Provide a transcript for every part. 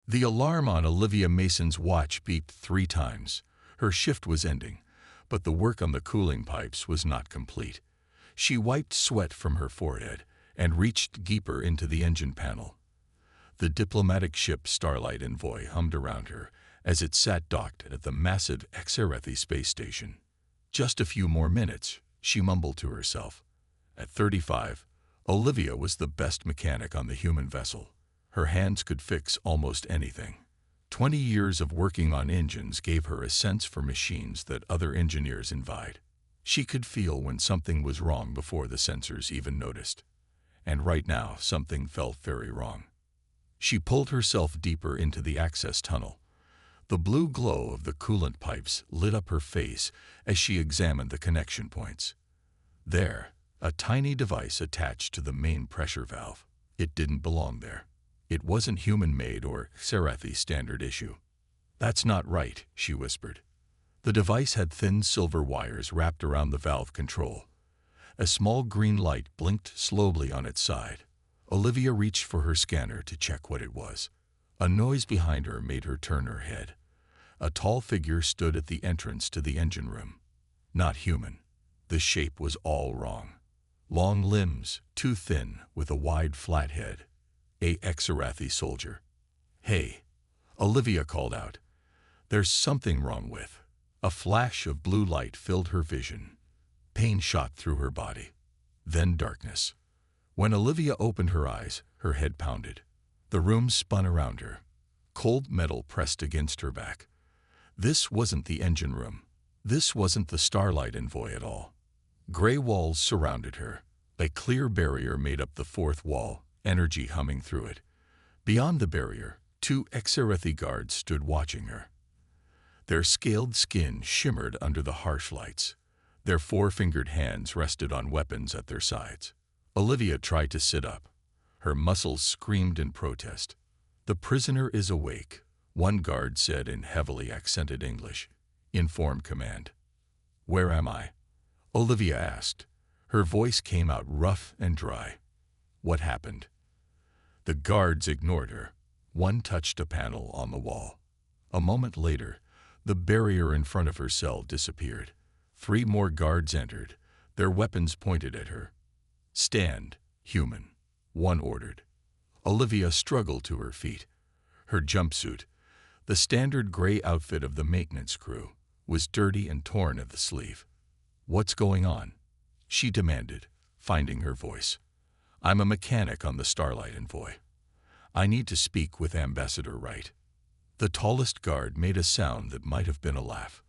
The alarm on Olivia Mason's watch beeped 3 times. Her shift was ending, but the work on the cooling pipes was not complete. She wiped sweat from her forehead and reached deeper into the engine panel. The diplomatic ship Starlight Envoy hummed around her as it sat docked at the massive HFY space station. Just a few more minutes, she mumbled to herself. At 35, Olivia was the best mechanic on the human vessel. Her hands could fix almost anything. 20 years of working on engines gave her a sense for machines that other engineers envied. She could feel when something was wrong before the sensors even noticed. And right now, something felt very wrong. She pulled herself deeper into the access tunnel. The blue glow of the coolant pipes lit up her face as she examined the connection points. There, a tiny device attached to the main pressure valve. It didn't belong there. It wasn't human-made or Serathi standard issue. "That's not right," she whispered. The device had thin silver wires wrapped around the valve control. A small green light blinked slowly on its side. Olivia reached for her scanner to check what it was. A noise behind her made her turn her head. A tall figure stood at the entrance to the engine room. Not human. The shape was all wrong. Long limbs, too thin, with a wide flat head. A Xerathi soldier. "Hey," Olivia called out. "There's something wrong with." A flash of blue light filled her vision. Pain shot through her body. Then darkness. When Olivia opened her eyes, her head pounded. The room spun around her. Cold metal pressed against her back. This wasn't the engine room. This wasn't the Starlight Envoy at all. Gray walls surrounded her. A clear barrier made up the fourth wall, energy humming through it. Beyond the barrier, 2 Xerathi guards stood watching her. Their scaled skin shimmered under the harsh lights. Their 4-fingered hands rested on weapons at their sides. Olivia tried to sit up. Her muscles screamed in protest. "The prisoner is awake," one guard said in heavily accented English. Inform command. "Where am I?" Olivia asked. Her voice came out rough and dry. "What happened?" The guards ignored her. One touched a panel on the wall. A moment later, the barrier in front of her cell disappeared. 3 more guards entered, their weapons pointed at her. "Stand, human," one ordered. Olivia struggled to her feet. Her jumpsuit, the standard gray outfit of the maintenance crew, was dirty and torn at the sleeve. "What's going on?" she demanded, finding her voice. "I'm a mechanic on the Starlight Envoy. I need to speak with Ambassador Wright." The tallest guard made a sound that might have been a laugh.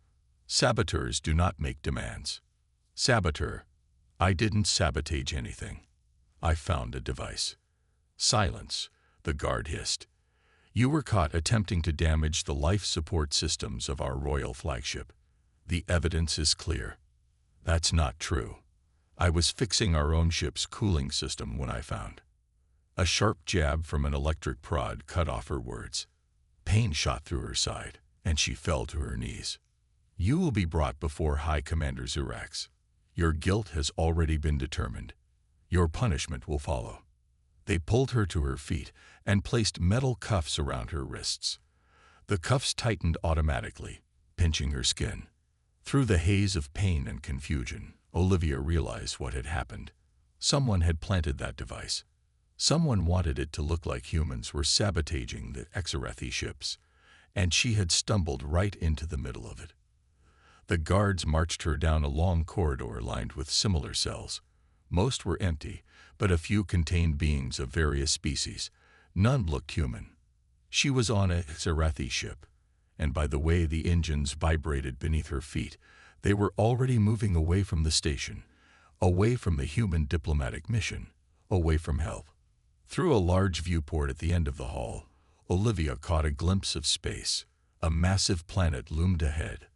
"Saboteurs do not make demands." "Saboteur, I didn't sabotage anything. I found a device." "Silence," the guard hissed. "You were caught attempting to damage the life support systems of our royal flagship. The evidence is clear." "That's not true. I was fixing our own ship's cooling system when I found." A sharp jab from an electric prod cut off her words. Pain shot through her side, and she fell to her knees. "You will be brought before High Commander Zurax. Your guilt has already been determined. Your punishment will follow." They pulled her to her feet and placed metal cuffs around her wrists. The cuffs tightened automatically, pinching her skin. Through the haze of pain and confusion, Olivia realized what had happened. Someone had planted that device. Someone wanted it to look like humans were sabotaging the Xerathi ships, and she had stumbled right into the middle of it. The guards marched her down a long corridor lined with similar cells. Most were empty, but a few contained beings of various species. None looked human. She was on a Xerathi ship, and by the way the engines vibrated beneath her feet, they were already moving away from the station, away from the human diplomatic mission, away from help. Through a large viewport at the end of the hall, Olivia caught a glimpse of space. A massive planet loomed ahead,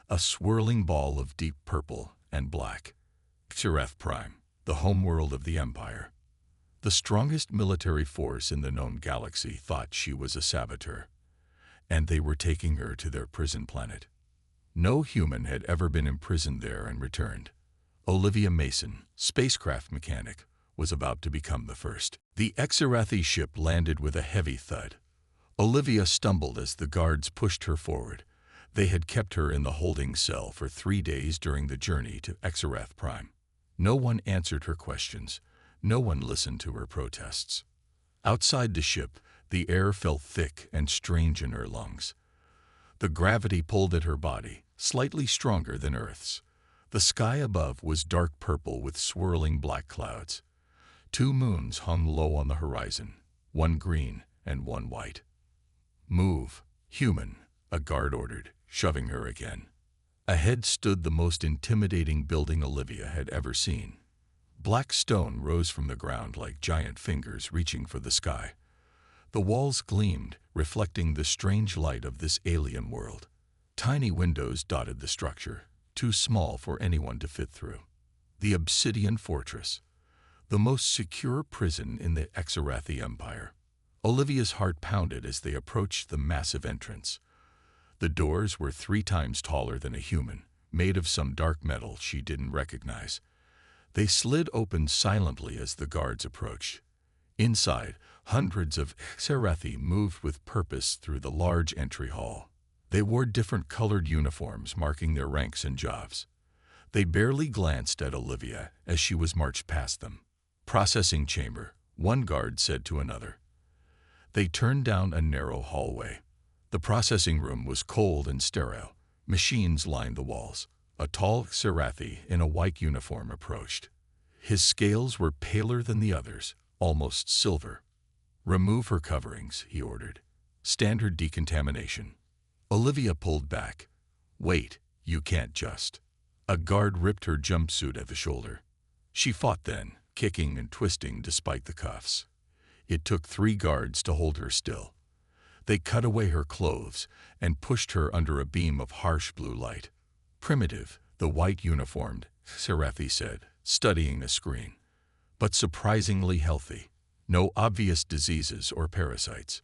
a swirling ball of deep purple and black. Xerath Prime, the homeworld of the Empire. The strongest military force in the known galaxy thought she was a saboteur, and they were taking her to their prison planet. No human had ever been imprisoned there and returned. Olivia Mason, spacecraft mechanic, was about to become the first. The Xerathi ship landed with a heavy thud. Olivia stumbled as the guards pushed her forward. They had kept her in the holding cell for 3 days during the journey to Exarath Prime. No one answered her questions. No one listened to her protests. Outside the ship, the air felt thick and strange in her lungs. The gravity pulled at her body, slightly stronger than Earth's. The sky above was dark purple with swirling black clouds. 2 moons hung low on the horizon, one green and one white. "Move, human," a guard ordered, shoving her again. Ahead stood the most intimidating building Olivia had ever seen. Black stone rose from the ground like giant fingers reaching for the sky. The walls gleamed, reflecting the strange light of this alien world. Tiny windows dotted the structure, too small for anyone to fit through. The Obsidian Fortress, the most secure prison in the Exarathi Empire. Olivia's heart pounded as they approached the massive entrance. The doors were 3 times taller than a human, made of some dark metal she didn't recognize. They slid open silently as the guards approached. Inside, hundreds of Exarathi moved with purpose through the large entry hall. They wore different colored uniforms marking their ranks and jobs. They barely glanced at Olivia as she was marched past them. "Processing chamber," one guard said to another. They turned down a narrow hallway. The processing room was cold and sterile. Machines lined the walls. A tall Exarathi in a white uniform approached. His scales were paler than the others, almost silver. "Remove her coverings," he ordered. "Standard decontamination." Olivia pulled back. "Wait, you can't just." A guard ripped her jumpsuit at the shoulder. She fought then, kicking and twisting despite the cuffs. It took 3 guards to hold her still. They cut away her clothes and pushed her under a beam of harsh blue light. "Primitive," the white-uniformed Exarathi said, studying a screen. "But surprisingly healthy. No obvious diseases or parasites."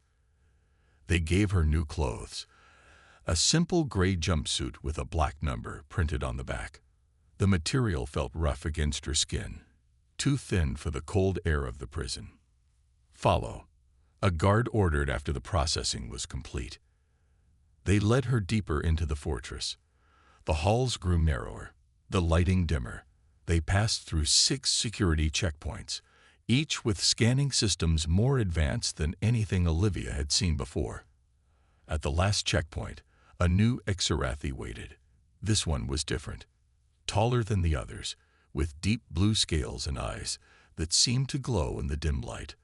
They gave her new clothes. A simple gray jumpsuit with a black number printed on the back. The material felt rough against her skin, too thin for the cold air of the prison. "Follow," a guard ordered after the processing was complete. They led her deeper into the fortress. The halls grew narrower, the lighting dimmer. They passed through 6 security checkpoints, each with scanning systems more advanced than anything Olivia had seen before. At the last checkpoint, a new Exarathi waited. This one was different. Taller than the others, with deep blue scales and eyes that seemed to glow in the dim light.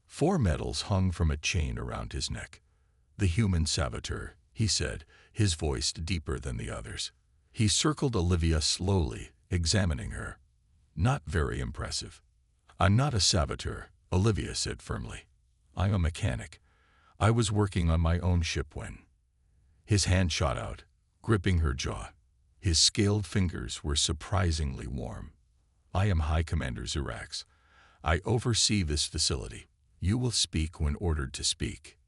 4 medals hung from a chain around his neck. "The human saboteur," he said, his voice deeper than the others. He circled Olivia slowly, examining her. "Not very impressive." "I'm not a saboteur," Olivia said firmly. "I'm a mechanic. I was working on my own ship when—" His hand shot out, gripping her jaw. His scaled fingers were surprisingly warm. "I am High Commander Zirax. I oversee this facility. You will speak when ordered to speak."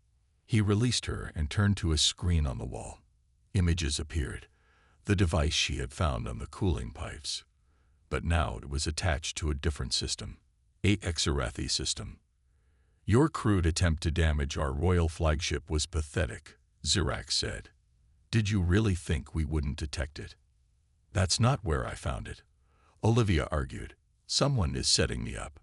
He released her and turned to a screen on the wall. Images appeared, the device she had found on the cooling pipes. But now it was attached to a different system, a Exarathi system. "Your crude attempt to damage our royal flagship was pathetic," Zirax said. "Did you really think we wouldn't detect it?" "That's not where I found it," Olivia argued. "Someone is setting me up."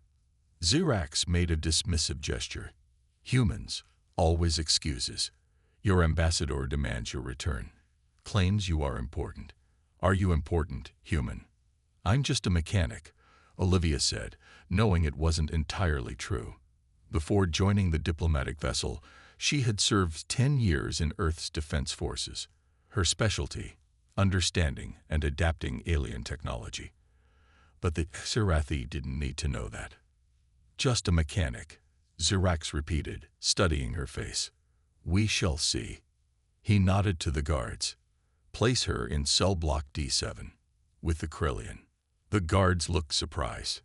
Zirax made a dismissive gesture. "Humans, always excuses. Your ambassador demands your return. Claims you are important. Are you important, human?" "I'm just a mechanic," Olivia said, knowing it wasn't entirely true. Before joining the diplomatic vessel, she had served 10 years in Earth's defense forces. Her specialty, understanding and adapting alien technology. But the Exarathi didn't need to know that. "Just a mechanic," Zirax repeated, studying her face. "We shall see." He nodded to the guards. "Place her in cell block D7, with the Krillian." The guards looked surprised.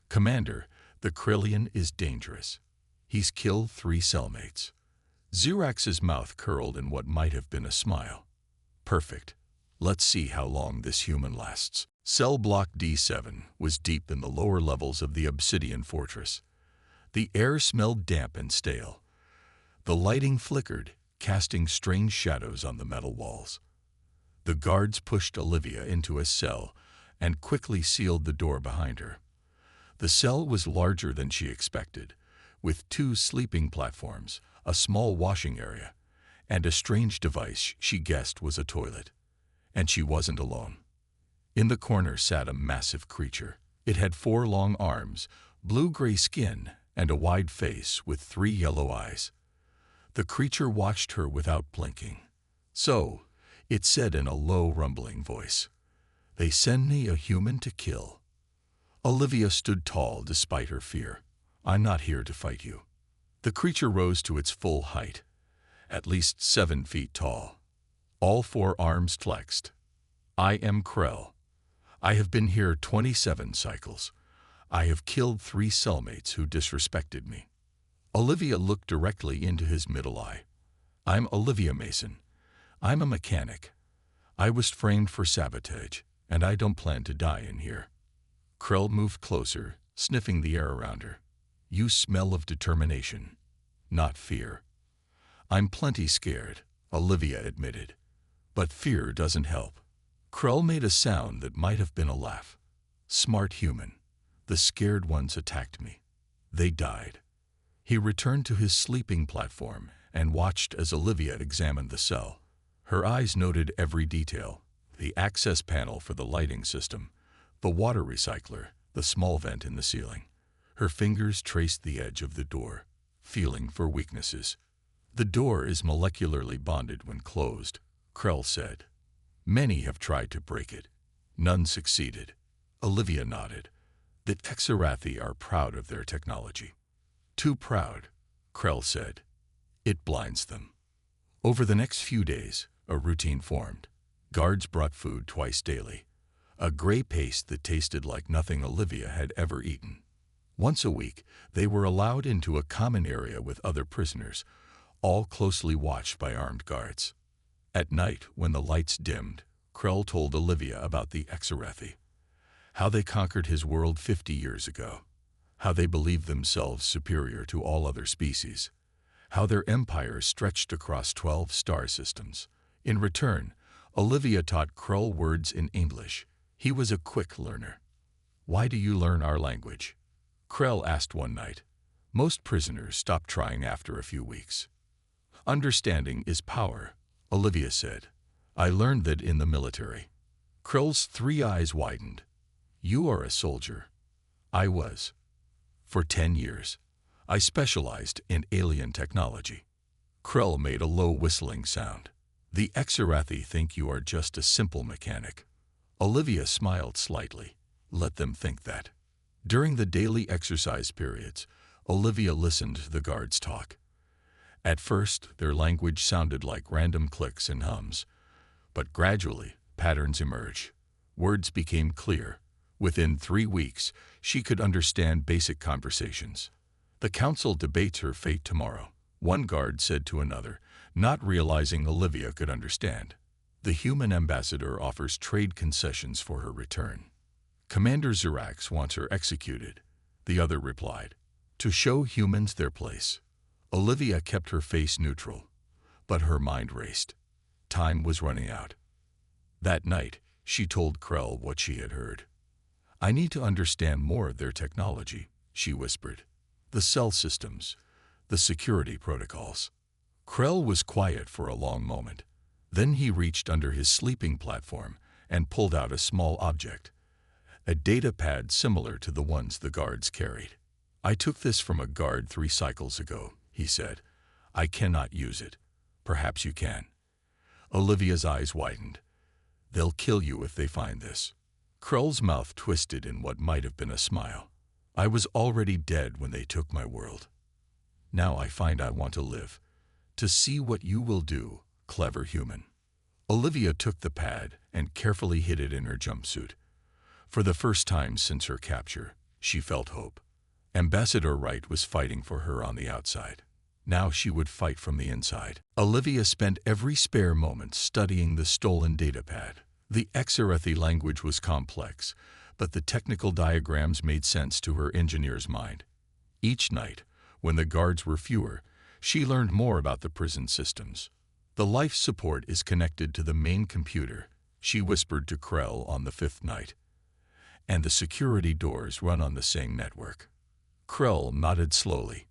"Commander, the Krillian is dangerous. He's killed 3 cellmates." Zirax's mouth curled in what might have been a smile. "Perfect. Let's see how long this human lasts." Cell block D7 was deep in the lower levels of the Obsidian Fortress. The air smelled damp and stale. The lighting flickered, casting strange shadows on the metal walls. The guards pushed Olivia into a cell and quickly sealed the door behind her. The cell was larger than she expected, with 2 sleeping platforms, a small washing area, and a strange device she guessed was a toilet. And she wasn't alone. In the corner sat a massive creature. It had 4 long arms, blue-gray skin, and a wide face with 3 yellow eyes. The creature watched her without blinking. "So," it said in a low, rumbling voice, "they send me a human to kill." Olivia stood tall despite her fear. "I'm not here to fight you." The creature rose to its full height, at least 7 feet tall. All 4 arms flexed. "I am Krell. I have been here 27 cycles. I have killed 3 cellmates who disrespected me." Olivia looked directly into his middle eye. "I'm Olivia Mason. I'm a mechanic. I was framed for sabotage, and I don't plan to die in here." Krell moved closer, sniffing the air around her. "You smell of determination, not fear." "I'm plenty scared," Olivia admitted. "But fear doesn't help." Krell made a sound that might have been a laugh. "Smart human. The scared ones attacked me. They died." He returned to his sleeping platform and watched as Olivia examined the cell. Her eyes noted every detail: the access panel for the lighting system, the water recycler, the small vent in the ceiling. Her fingers traced the edge of the door, feeling for weaknesses. "The door is molecularly bonded when closed," Krell said. "Many have tried to break it. None succeeded." Olivia nodded. "The Texarathi are proud of their technology." "Too proud," Krell said. "It blinds them." Over the next few days, a routine formed. Guards brought food twice daily, a gray paste that tasted like nothing Olivia had ever eaten. Once a week, they were allowed into a common area with other prisoners, all closely watched by armed guards. At night, when the lights dimmed, Krell told Olivia about the Texarathi, how they conquered his world 50 years ago, how they believed themselves superior to all other species, how their empire stretched across 12 star systems. In return, Olivia taught Krell words in English. He was a quick learner. "Why do you learn our language?" Krell asked one night. Most prisoners stopped trying after a few weeks. "Understanding is power," Olivia said. "I learned that in the military." Krell's 3 eyes widened. "You are a soldier." "I was. For 10 years. I specialized in alien technology." Krell made a low whistling sound. "The Texarathi think you are just a simple mechanic." Olivia smiled slightly. "Let them think that." During the daily exercise periods, Olivia listened to the guards talk. At first, their language sounded like random clicks and hums, but gradually, patterns emerged. Words became clear. Within 3 weeks, she could understand basic conversations. "The council debates her fate tomorrow," one guard said to another, not realizing Olivia could understand. "The human ambassador offers trade concessions for her return." "Commander Zirax wants her executed," the other replied, "to show humans their place." Olivia kept her face neutral, but her mind raced. Time was running out. That night, she told Krell what she had heard. "I need to understand more of their technology," she whispered. "The cell systems, the security protocols." Krell was quiet for a long moment. Then he reached under his sleeping platform and pulled out a small object, a data pad similar to the ones the guards carried. "I took this from a guard 3 cycles ago," he said. "I cannot use it. Perhaps you can." Olivia's eyes widened. "They'll kill you if they find this." Krell's mouth twisted in what might have been a smile. "I was already dead when they took my world. Now I find I want to live, to see what you will do, clever human." Olivia took the pad and carefully hid it in her jumpsuit. For the first time since her capture, she felt hope. Ambassador Wright was fighting for her on the outside. Now she would fight from the inside. Olivia spent every spare moment studying the stolen datapad. The Texarathi language was complex, but the technical diagrams made sense to her engineer's mind. Each night, when the guards were fewer, She learned more about the prison systems. The life support is connected to the main computer, she whispered to Krell on the 5th night. And the security doors run on the same network. Krell nodded slowly.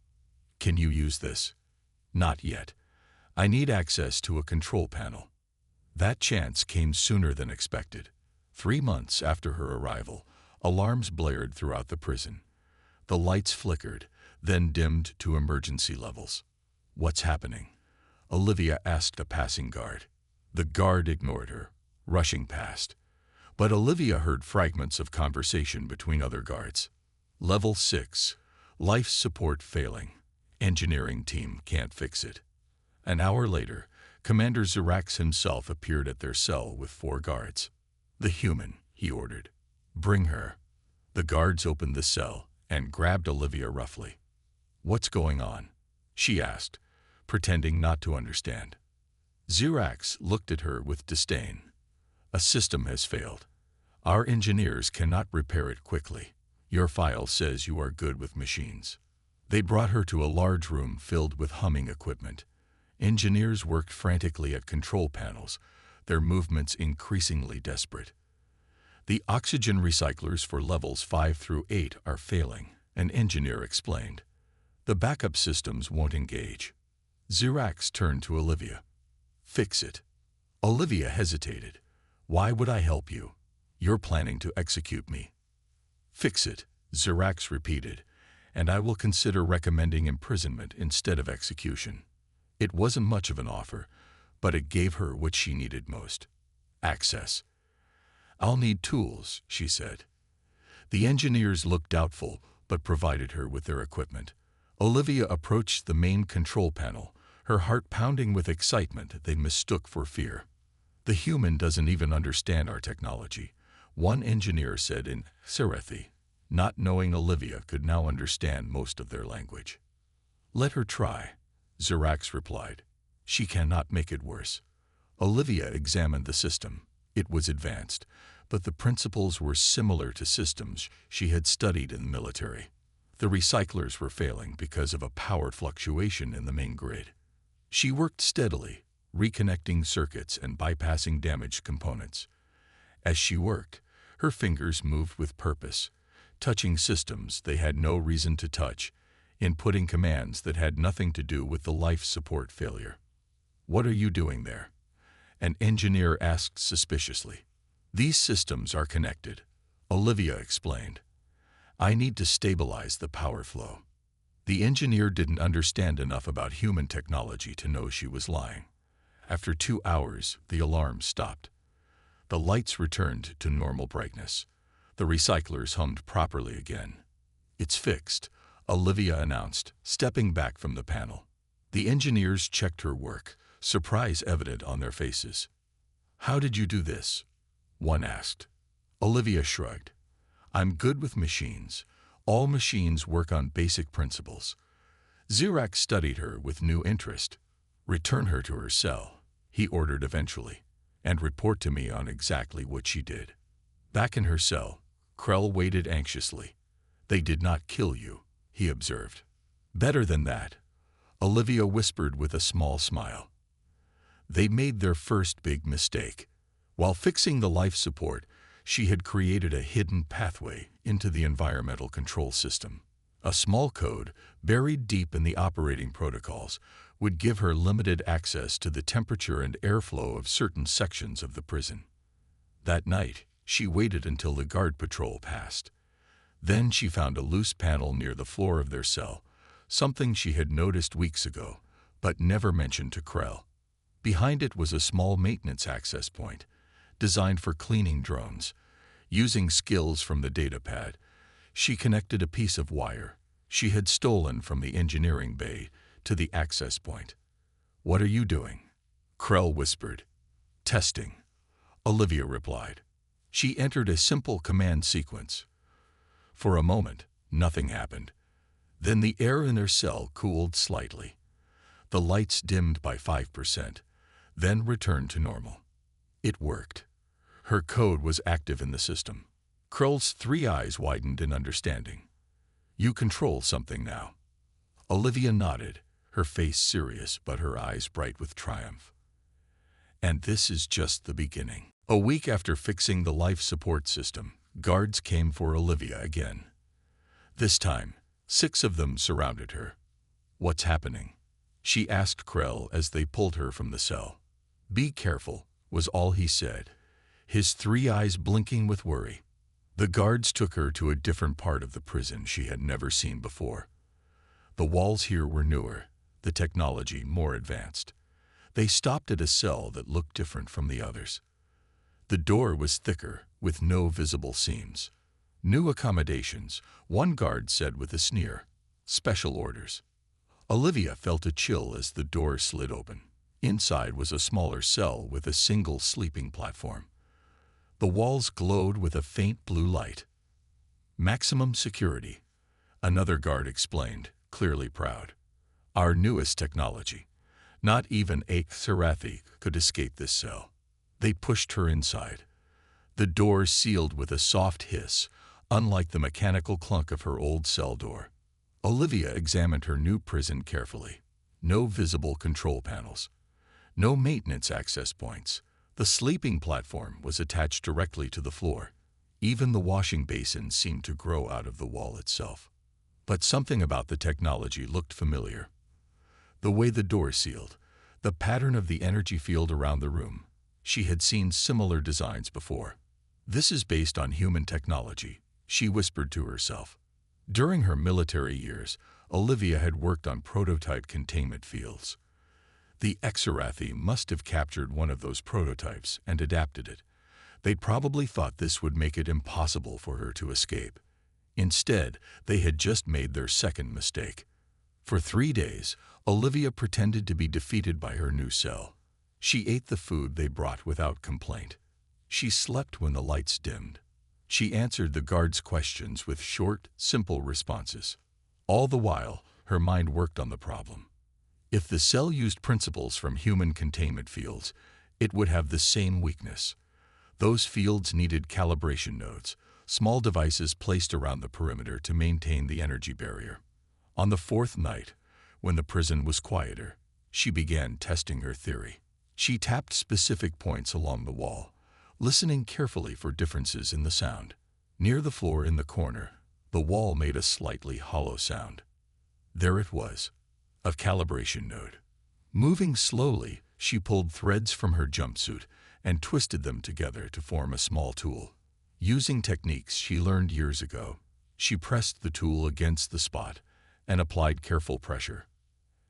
Can you use this? Not yet. I need access to a control panel. That chance came sooner than expected. 3 months after her arrival, alarms blared throughout the prison. The lights flickered, then dimmed to emergency levels. What's happening? Olivia asked a passing guard. The guard ignored her, rushing past. But Olivia heard fragments of conversation between other guards. Level 6. Life support failing. Engineering team can't fix it. An hour later, Commander Zirax himself appeared at their cell with 4 guards. The human, he ordered. Bring her. The guards opened the cell and grabbed Olivia roughly. What's going on? She asked, pretending not to understand. Zirax looked at her with disdain. A system has failed. Our engineers cannot repair it quickly. Your file says you are good with machines. They brought her to a large room filled with humming equipment. Engineers worked frantically at control panels, their movements increasingly desperate. The oxygen recyclers for levels 5 through 8 are failing, an engineer explained. The backup systems won't engage. Zirax turned to Olivia. Fix it. Olivia hesitated. Why would I help you? You're planning to execute me. Fix it, Zirax repeated, and I will consider recommending imprisonment instead of execution. It wasn't much of an offer, but it gave her what she needed most. Access. I'll need tools, she said. The engineers looked doubtful, but provided her with their equipment. Olivia approached the main control panel, her heart pounding with excitement they mistook for fear. The human doesn't even understand our technology, one engineer said in Serethi, not knowing Olivia could now understand most of their language. Let her try, Zirax replied. She cannot make it worse. Olivia examined the system. It was advanced, but the principles were similar to systems she had studied in the military. The recyclers were failing because of a power fluctuation in the main grid. She worked steadily, reconnecting circuits and bypassing damaged components. As she worked, her fingers moved with purpose, touching systems they had no reason to touch, inputting commands that had nothing to do with the life support failure. What are you doing there? An engineer asked suspiciously. These systems are connected, Olivia explained. I need to stabilize the power flow. The engineer didn't understand enough about human technology to know she was lying. After 2 hours, the alarm stopped. The lights returned to normal brightness. The recyclers hummed properly again. It's fixed, Olivia announced, stepping back from the panel. The engineers checked her work, surprise evident on their faces. How did you do this? One asked. Olivia shrugged. I'm good with machines. All machines work on basic principles. Zirax studied her with new interest. Return her to her cell, he ordered eventually, and report to me on exactly what she did. Back in her cell, Krell waited anxiously. They did not kill you, he observed. Better than that, Olivia whispered with a small smile. They made their first big mistake. While fixing the life support, she had created a hidden pathway into the environmental control system. A small code, buried deep in the operating protocols, would give her limited access to the temperature and airflow of certain sections of the prison. That night, she waited until the guard patrol passed. Then she found a loose panel near the floor of their cell, something she had noticed weeks ago, but never mentioned to Krell. Behind it was a small maintenance access point, designed for cleaning drones. Using skills from the datapad, she connected a piece of wire she had stolen from the engineering bay to the access point. What are you doing? Krell whispered. Testing, Olivia replied. She entered a simple command sequence. For a moment, nothing happened. Then the air in her cell cooled slightly. The lights dimmed by 5%, then returned to normal. It worked. Her code was active in the system. Krell's 3 eyes widened in understanding. You control something now. Olivia nodded, her face serious but her eyes bright with triumph. And this is just the beginning. A week after fixing the life support system, guards came for Olivia again. This time, 6 of them surrounded her. "What's happening?" she asked Krell as they pulled her from the cell. "Be careful," was all he said, his 3 eyes blinking with worry. The guards took her to a different part of the prison she had never seen before. The walls here were newer, the technology more advanced. They stopped at a cell that looked different from the others. The door was thicker, with no visible seams. "New accommodations," one guard said with a sneer. "Special orders." Olivia felt a chill as the door slid open. Inside was a smaller cell with a single sleeping platform. The walls glowed with a faint blue light. "Maximum security," another guard explained, clearly proud. "Our newest technology. Not even a Serathi could escape this cell." They pushed her inside. The door sealed with a soft hiss, unlike the mechanical clunk of her old cell door. Olivia examined her new prison carefully. No visible control panels. No maintenance access points. The sleeping platform was attached directly to the floor. Even the washing basin seemed to grow out of the wall itself. But something about the technology looked familiar. The way the door sealed, the pattern of the energy field around the room. She had seen similar designs before. "This is based on human technology," she whispered to herself. During her military years, Olivia had worked on prototype containment fields. The Exarathi must have captured one of those prototypes and adapted it. They'd probably thought this would make it impossible for her to escape. Instead, they had just made their second mistake. For 3 days, Olivia pretended to be defeated by her new cell. She ate the food they brought without complaint. She slept when the lights dimmed. She answered the guards' questions with short, simple responses. All the while, her mind worked on the problem. If the cell used principles from human containment fields, it would have the same weakness. Those fields needed calibration nodes, small devices placed around the perimeter to maintain the energy barrier. On the 4th night, when the prison was quieter, she began testing her theory. She tapped specific points along the wall, listening carefully for differences in the sound. Near the floor in the corner, the wall made a slightly hollow sound. There it was, a calibration node. Moving slowly, she pulled threads from her jumpsuit and twisted them together to form a small tool. Using techniques she learned years ago, she pressed the tool against the spot and applied careful pressure.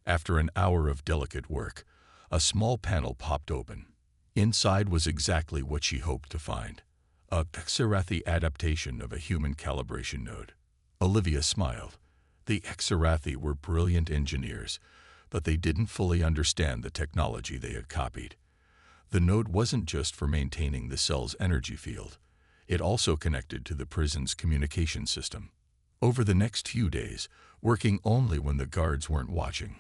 After an hour of delicate work, a small panel popped open. Inside was exactly what she hoped to find, a Exarathi adaptation of a human calibration node. Olivia smiled. The Exarathi were brilliant engineers, but they didn't fully understand the technology they had copied. The node wasn't just for maintaining the cell's energy field. It also connected to the prison's communication system. Over the next few days, working only when the guards weren't watching,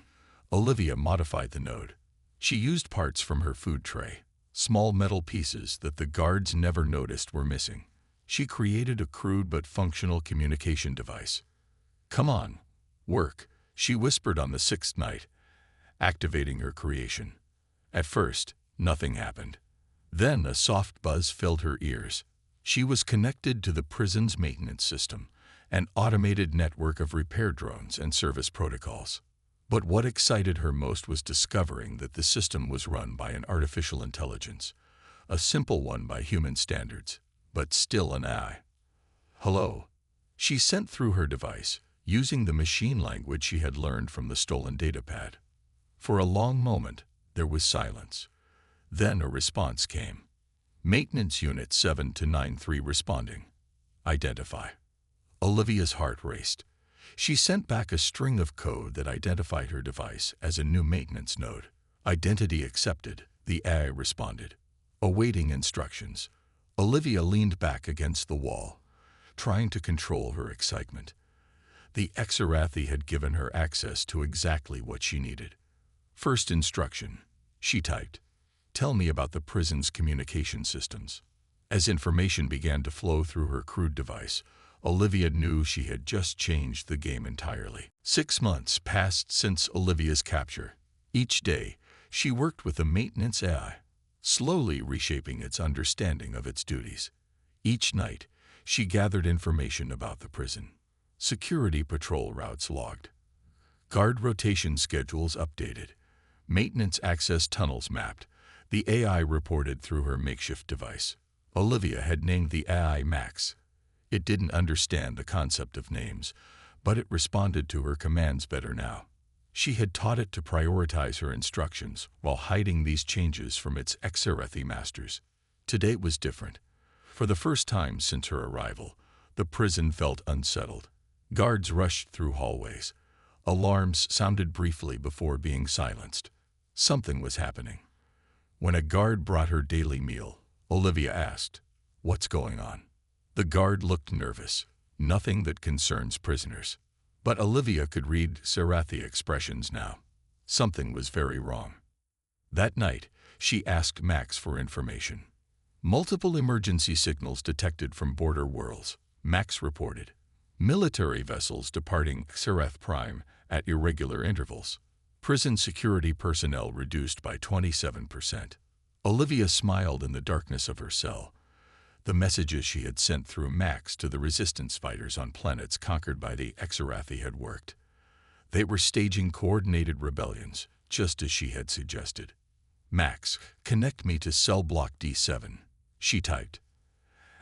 Olivia modified the node. She used parts from her food tray, small metal pieces that the guards never noticed were missing. She created a crude but functional communication device. "Come on, work," she whispered on the 6th night, activating her creation. At first, nothing happened. Then a soft buzz filled her ears. She was connected to the prison's maintenance system, an automated network of repair drones and service protocols. But what excited her most was discovering that the system was run by an artificial intelligence, a simple one by human standards, but still an AI. "Hello," she sent through her device, using the machine language she had learned from the stolen datapad. For a long moment, there was silence. Then a response came. "Maintenance Unit 7293 responding. Identify." Olivia's heart raced. She sent back a string of code that identified her device as a new maintenance node. "Identity accepted," the AI responded. Awaiting instructions, Olivia leaned back against the wall, trying to control her excitement. The Exarathi had given her access to exactly what she needed. "First instruction," she typed. "Tell me about the prison's communication systems." As information began to flow through her crude device, Olivia knew she had just changed the game entirely. 6 months passed since Olivia's capture. Each day, she worked with the maintenance AI, slowly reshaping its understanding of its duties. Each night, she gathered information about the prison. Security patrol routes logged. Guard rotation schedules updated. Maintenance access tunnels mapped. The AI reported through her makeshift device. Olivia had named the AI Max. It didn't understand the concept of names, but it responded to her commands better now. She had taught it to prioritize her instructions while hiding these changes from its Exerethi masters. Today was different. For the first time since her arrival, the prison felt unsettled. Guards rushed through hallways. Alarms sounded briefly before being silenced. Something was happening. When a guard brought her daily meal, Olivia asked, "What's going on?" The guard looked nervous. Nothing that concerns prisoners. But Olivia could read Serathi expressions now. Something was very wrong. That night, she asked Max for information. Multiple emergency signals detected from border worlds, Max reported. Military vessels departing Xerath Prime at irregular intervals. Prison security personnel reduced by 27%. Olivia smiled in the darkness of her cell. The messages she had sent through Max to the resistance fighters on planets conquered by the Exerathi had worked. They were staging coordinated rebellions, just as she had suggested. "Max, connect me to cell block D7, she typed.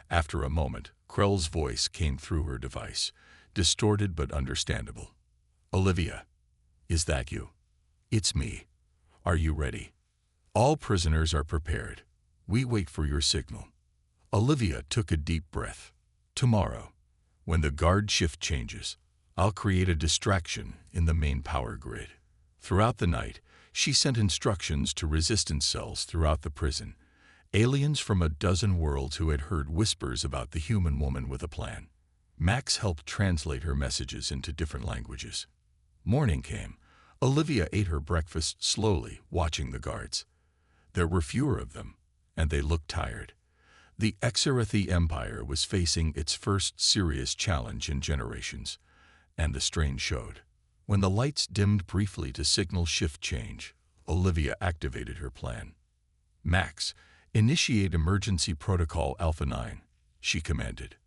After a moment, Krell's voice came through her device, distorted but understandable. "Olivia, is that you?" "It's me. Are you ready?" "All prisoners are prepared. We wait for your signal." Olivia took a deep breath. "Tomorrow, when the guard shift changes, I'll create a distraction in the main power grid." Throughout the night, she sent instructions to resistance cells throughout the prison, aliens from a dozen worlds who had heard whispers about the human woman with a plan. Max helped translate her messages into different languages. Morning came. Olivia ate her breakfast slowly, watching the guards. There were fewer of them, and they looked tired. The Exerethi Empire was facing its first serious challenge in generations, and the strain showed. When the lights dimmed briefly to signal shift change, Olivia activated her plan. "Max, initiate emergency protocol Alpha 9, she commanded.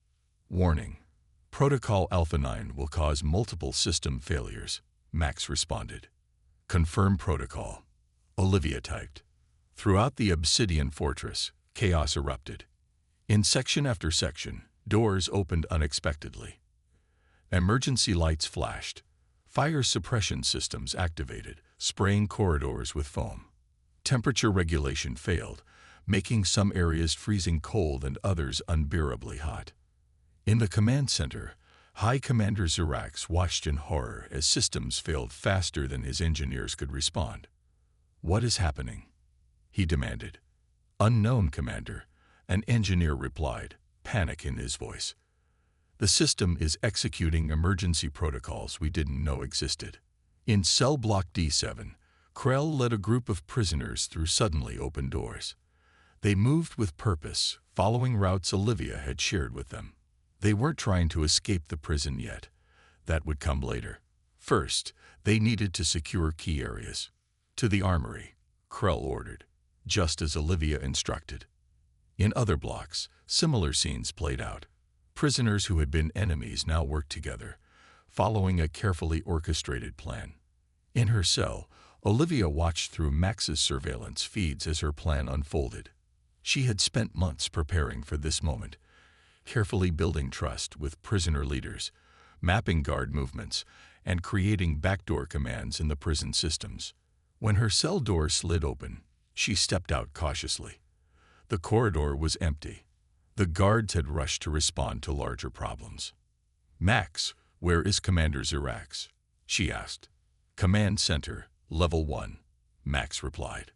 "Warning. Protocol Alpha 9 will cause multiple system failures," Max responded. "Confirm protocol," Olivia typed. Throughout the Obsidian Fortress, chaos erupted. In section after section, doors opened unexpectedly. Emergency lights flashed. Fire suppression systems activated, spraying corridors with foam. Temperature regulation failed, making some areas freezing cold and others unbearably hot. In the command center, High Commander Zirax watched in horror as systems failed faster than his engineers could respond. "What is happening?" he demanded. "Unknown, Commander," an engineer replied, panic in his voice. "The system is executing emergency protocols we didn't know existed." In cell block D7, Krell led a group of prisoners through suddenly open doors. They moved with purpose, following routes Olivia had shared with them. They weren't trying to escape the prison yet. That would come later. First, they needed to secure key areas. "To the armory," Krell ordered, just as Olivia instructed. In other blocks, similar scenes played out. Prisoners who had been enemies now worked together, following a carefully orchestrated plan. In her cell, Olivia watched through Max's surveillance feeds as her plan unfolded. She had spent months preparing for this moment, carefully building trust with prisoner leaders, mapping guard movements, and creating backdoor commands in the prison systems. When her cell door slid open, she stepped out cautiously. The corridor was empty. The guards had rushed to respond to larger problems. "Max, where is Commander Zirax?" she asked. "Command Center, Level 1, Max replied.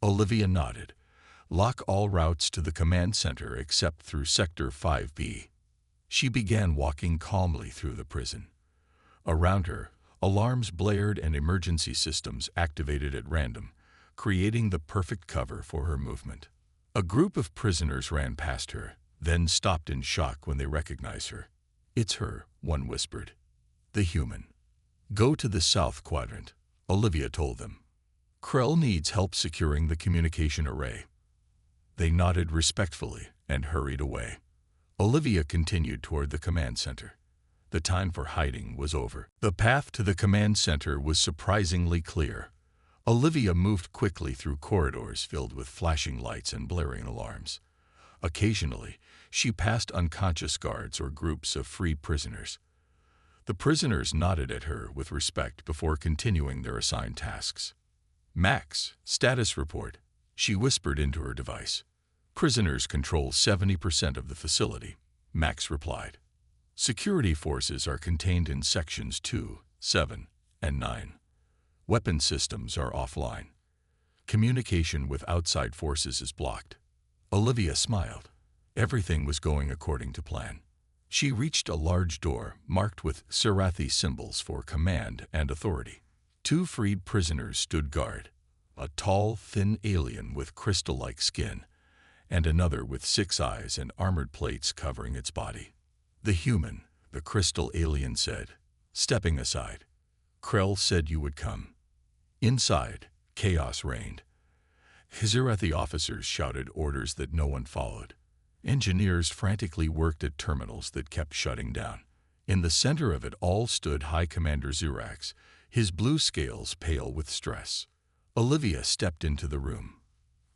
Olivia nodded. "Lock all routes to the command center except through Sector 5B. She began walking calmly through the prison. Around her, alarms blared and emergency systems activated at random, creating the perfect cover for her movement. A group of prisoners ran past her, then stopped in shock when they recognized her. It's her, one whispered. The human. Go to the south quadrant, Olivia told them. Krell needs help securing the communication array. They nodded respectfully and hurried away. Olivia continued toward the command center. The time for hiding was over. The path to the command center was surprisingly clear. Olivia moved quickly through corridors filled with flashing lights and blaring alarms. Occasionally, she passed unconscious guards or groups of freed prisoners. The prisoners nodded at her with respect before continuing their assigned tasks. Max, status report, she whispered into her device. Prisoners control 70% of the facility, Max replied. Security forces are contained in sections 2, 7, and 9. Weapon systems are offline. Communication with outside forces is blocked. Olivia smiled. Everything was going according to plan. She reached a large door marked with Serathi symbols for command and authority. 2 freed prisoners stood guard, a tall, thin alien with crystal-like skin, and another with 6 eyes and armored plates covering its body. The human, the crystal alien said, stepping aside. Krell said you would come. Inside, chaos reigned. Serathi officers shouted orders that no one followed. Engineers frantically worked at terminals that kept shutting down. In the center of it all stood High Commander Zurax, his blue scales pale with stress. Olivia stepped into the room.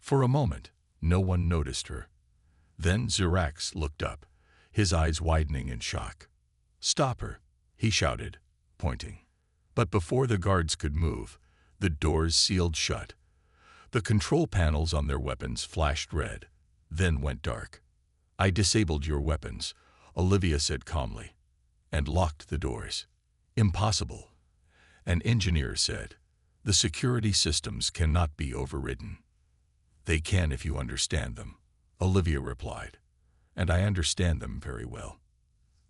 For a moment, no one noticed her. Then Zurax looked up, his eyes widening in shock. "Stop her," he shouted, pointing. But before the guards could move, the doors sealed shut. The control panels on their weapons flashed red, then went dark. "I disabled your weapons," Olivia said calmly, "and locked the doors." "Impossible," an engineer said. "The security systems cannot be overridden." "They can if you understand them," Olivia replied, "and I understand them very well."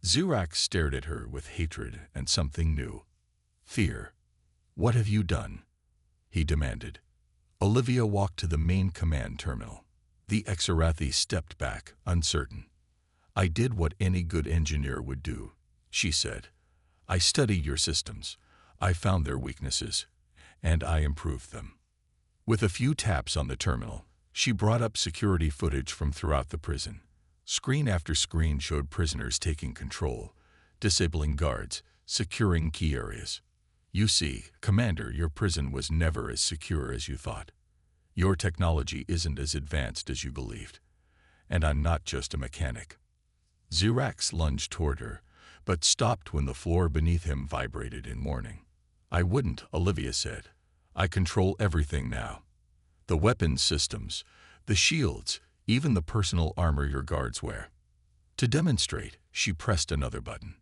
Zurax stared at her with hatred and something new. Fear. "What have you done?" he demanded. Olivia walked to the main command terminal. The Exarathi stepped back, uncertain. "I did what any good engineer would do," she said. "I studied your systems. I found their weaknesses, and I improved them." With a few taps on the terminal, she brought up security footage from throughout the prison. Screen after screen showed prisoners taking control, disabling guards, securing key areas. "You see, Commander, your prison was never as secure as you thought. Your technology isn't as advanced as you believed. And I'm not just a mechanic." Zurax lunged toward her, but stopped when the floor beneath him vibrated in warning. "I wouldn't," Olivia said. "I control everything now. The weapons systems, the shields, even the personal armor your guards wear." To demonstrate, she pressed another button.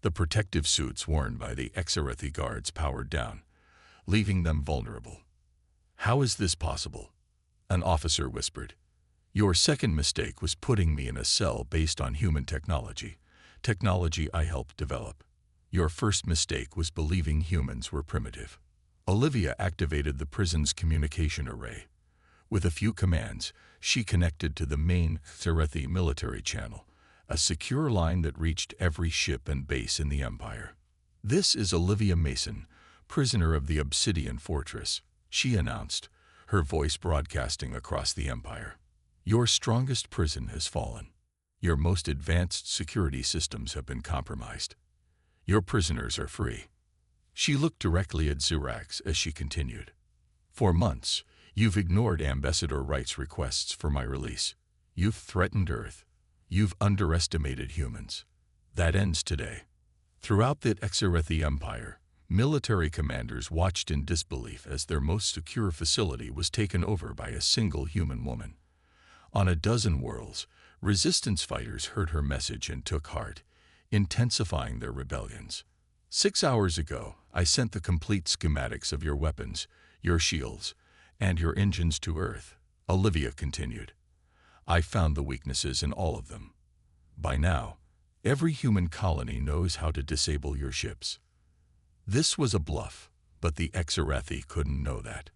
The protective suits worn by the Exarathi guards powered down, leaving them vulnerable. "How is this possible?" an officer whispered. "Your second mistake was putting me in a cell based on human technology I helped develop. Your first mistake was believing humans were primitive." Olivia activated the prison's communication array. With a few commands, she connected to the main Serathi military channel, a secure line that reached every ship and base in the Empire. "This is Olivia Mason, prisoner of the Obsidian Fortress," she announced, her voice broadcasting across the Empire. "Your strongest prison has fallen. Your most advanced security systems have been compromised. Your prisoners are free." She looked directly at Zurax as she continued. "For months, you've ignored Ambassador Wright's requests for my release. You've threatened Earth. You've underestimated humans. That ends today." Throughout the Exarathi Empire, military commanders watched in disbelief as their most secure facility was taken over by a single human woman. On a dozen worlds, resistance fighters heard her message and took heart, intensifying their rebellions. "6 hours ago, I sent the complete schematics of your weapons, your shields, and your engines to Earth," Olivia continued. "I found the weaknesses in all of them. By now, every human colony knows how to disable your ships." This was a bluff, but the Exarathi couldn't know that.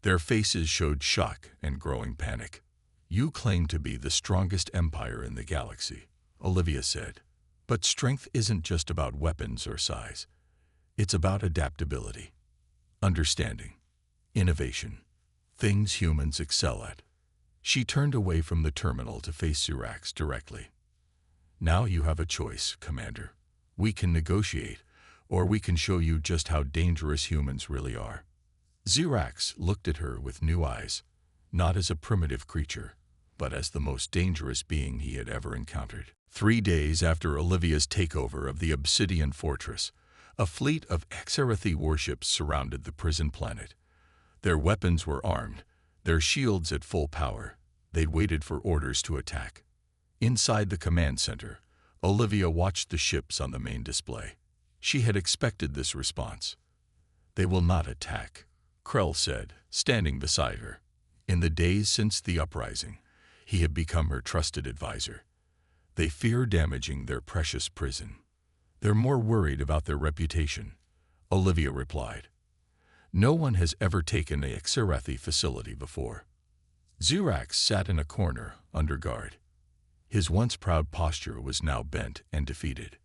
Their faces showed shock and growing panic. "You claim to be the strongest empire in the galaxy," Olivia said. But strength isn't just about weapons or size. It's about adaptability, understanding, innovation, things humans excel at. She turned away from the terminal to face Xerax directly. Now you have a choice, Commander. We can negotiate, or we can show you just how dangerous humans really are. Xerax looked at her with new eyes, not as a primitive creature, but as the most dangerous being he had ever encountered. 3 days after Olivia's takeover of the Obsidian Fortress, a fleet of Xerathi warships surrounded the prison planet. Their weapons were armed, their shields at full power. They'd waited for orders to attack. Inside the command center, Olivia watched the ships on the main display. She had expected this response. "They will not attack," Krell said, standing beside her. In the days since the uprising, he had become her trusted advisor. "They fear damaging their precious prison. They're more worried about their reputation," Olivia replied. "No one has ever taken a Xerathi facility before." Xerax sat in a corner, under guard. His once proud posture was now bent and defeated.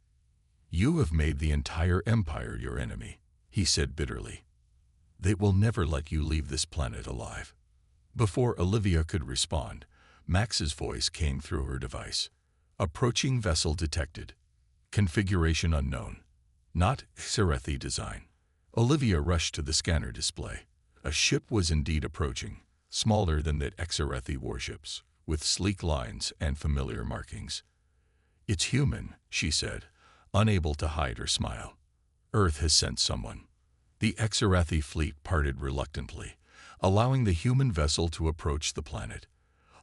"You have made the entire Empire your enemy," he said bitterly. "They will never let you leave this planet alive." Before Olivia could respond, Max's voice came through her device. "Approaching vessel detected. Configuration unknown. Not Xerathi design." Olivia rushed to the scanner display. A ship was indeed approaching, smaller than the Xerathi warships, with sleek lines and familiar markings. "It's human," she said, unable to hide her smile. "Earth has sent someone." The Xerathi fleet parted reluctantly, allowing the human vessel to approach the planet.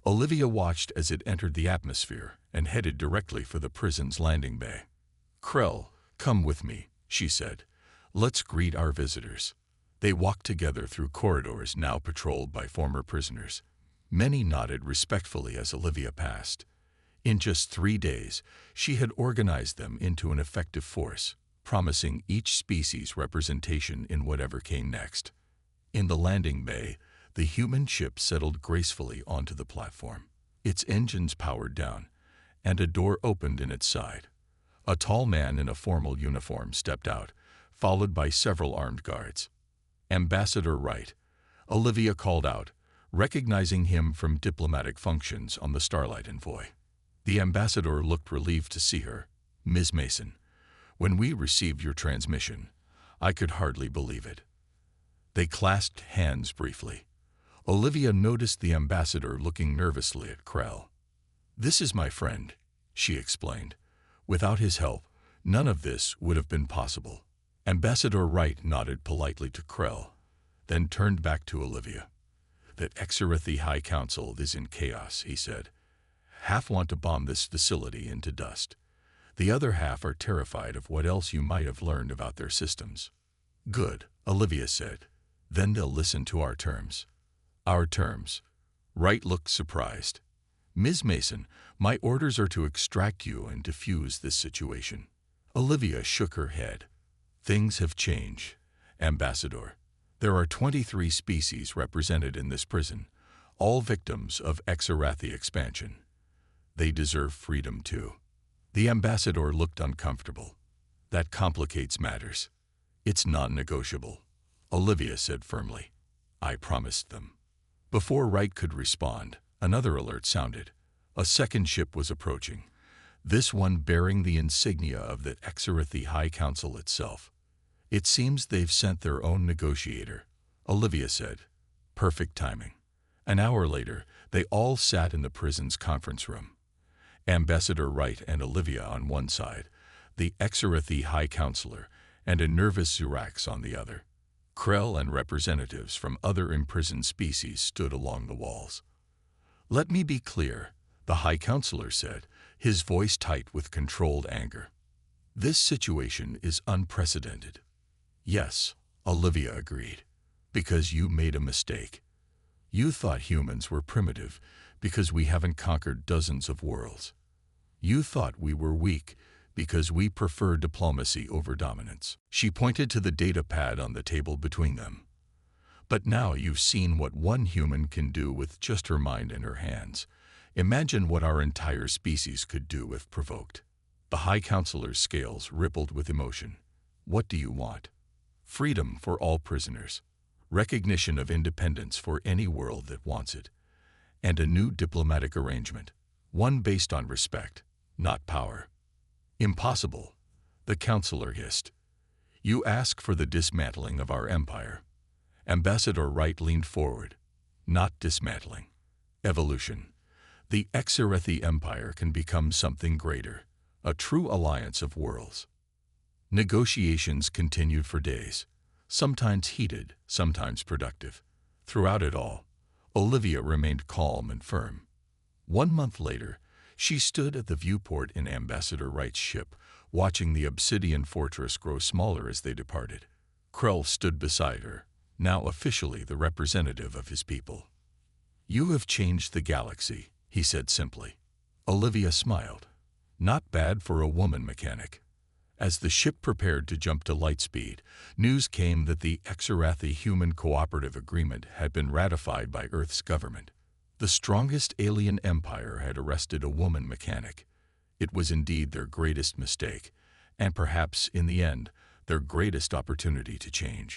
Olivia watched as it entered the atmosphere and headed directly for the prison's landing bay. "Krell, come with me," she said. "Let's greet our visitors." They walked together through corridors now patrolled by former prisoners. Many nodded respectfully as Olivia passed. In just 3 days, she had organized them into an effective force, promising each species representation in whatever came next. In the landing bay, the human ship settled gracefully onto the platform. Its engines powered down, and a door opened in its side. A tall man in a formal uniform stepped out, followed by several armed guards. "Ambassador Wright," Olivia called out, recognizing him from diplomatic functions on the Starlight Envoy. The ambassador looked relieved to see her. "Ms. Mason, when we received your transmission, I could hardly believe it." They clasped hands briefly. Olivia noticed the ambassador looking nervously at Krell. "This is my friend," she explained. "Without his help, none of this would have been possible." Ambassador Wright nodded politely to Krell, then turned back to Olivia. "The Xerathi High Council is in chaos," he said. "Half want to bomb this facility into dust. The other half are terrified of what else you might have learned about their systems." "Good," Olivia said. "Then they'll listen to our terms." "Our terms?" Wright looked surprised. "Ms. Mason, my orders are to extract you and defuse this situation." Olivia shook her head. "Things have changed, Ambassador. There are 23 species represented in this prison, all victims of Xerathi expansion. They deserve freedom too." The ambassador looked uncomfortable. "That complicates matters. It's non-negotiable," Olivia said firmly. "I promised them." Before Wright could respond, another alert sounded. A second ship was approaching, this one bearing the insignia of the Xerathi High Council itself. "It seems they've sent their own negotiator," Olivia said. Perfect timing. An hour later, they all sat in the prison's conference room. Ambassador Wright and Olivia on one side, the Xerathi High Counselor, and a nervous Xerax on the other. Krell and representatives from other imprisoned species stood along the walls. "Let me be clear," the High Counselor said, his voice tight with controlled anger. "This situation is unprecedented." "Yes," Olivia agreed, "because you made a mistake. You thought humans were primitive because we haven't conquered dozens of worlds. You thought we were weak because we prefer diplomacy over dominance." She pointed to the data pad on the table between them. "But now you've seen what one human can do with just her mind and her hands. Imagine what our entire species could do if provoked." The High Counselor's scales rippled with emotion. What do you want? Freedom for all prisoners, recognition of independence for any world that wants it, and a new diplomatic arrangement, one based on respect, not power. Impossible, the Counselor hissed. You ask for the dismantling of our empire. Ambassador Wright leaned forward. Not dismantling. Evolution. The Exerethi Empire can become something greater, a true alliance of worlds. Negotiations continued for days, sometimes heated, sometimes productive. Throughout it all, Olivia remained calm and firm. 1 month later, she stood at the viewport in Ambassador Wright's ship, watching the obsidian fortress grow smaller as they departed. Krell stood beside her, now officially the representative of his people. You have changed the galaxy, he said simply. Olivia smiled. Not bad for a woman mechanic. As the ship prepared to jump to light speed, news came that the Exerethi Human Cooperative Agreement had been ratified by Earth's government. The strongest alien empire had arrested a woman mechanic. It was indeed their greatest mistake, and perhaps, in the end, their greatest opportunity to change.